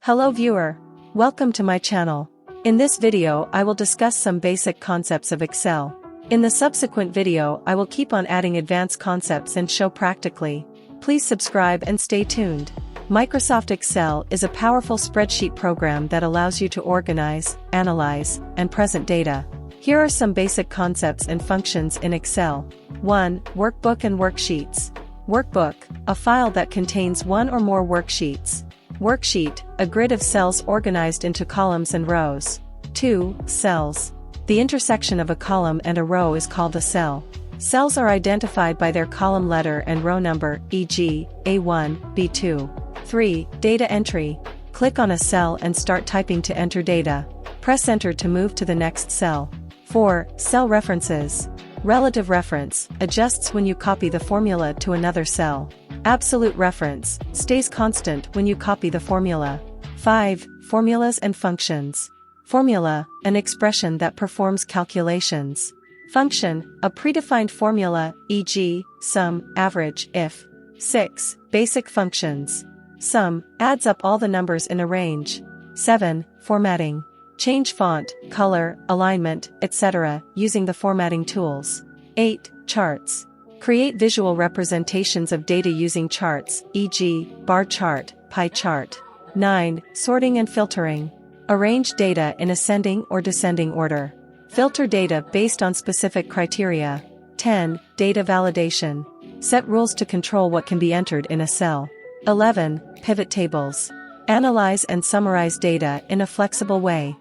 Hello viewer. Welcome to my channel. In this video I will discuss some basic concepts of Excel. In the subsequent video I will keep on adding advanced concepts and show practically. Please subscribe and stay tuned. Microsoft Excel is a powerful spreadsheet program that allows you to organize, analyze, and present data. Here are some basic concepts and functions in Excel. 1. Workbook and worksheets. Workbook, a file that contains one or more worksheets. Worksheet, a grid of cells organized into columns and rows. 2. Cells. The intersection of a column and a row is called a cell. Cells are identified by their column letter and row number, e.g., A1, B2. 3. Data entry. Click on a cell and start typing to enter data. Press enter to move to the next cell. 4. Cell references. Relative reference, adjusts when you copy the formula to another cell. Absolute reference, stays constant when you copy the formula. 5. Formulas and functions. Formula, an expression that performs calculations. Function, a predefined formula, e.g., sum, average, if. 6. Basic functions. Sum, adds up all the numbers in a range. 7. Formatting. Change font, color, alignment, etc., using the formatting tools. 8. Charts. Create visual representations of data using charts, e.g., bar chart, pie chart. 9. Sorting and filtering. Arrange data in ascending or descending order. Filter data based on specific criteria. 10. Data validation. Set rules to control what can be entered in a cell. 11. Pivot tables. Analyze and summarize data in a flexible way.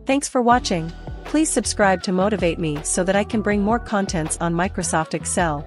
Thanks for watching. Please subscribe to motivate me so that I can bring more contents on Microsoft Excel.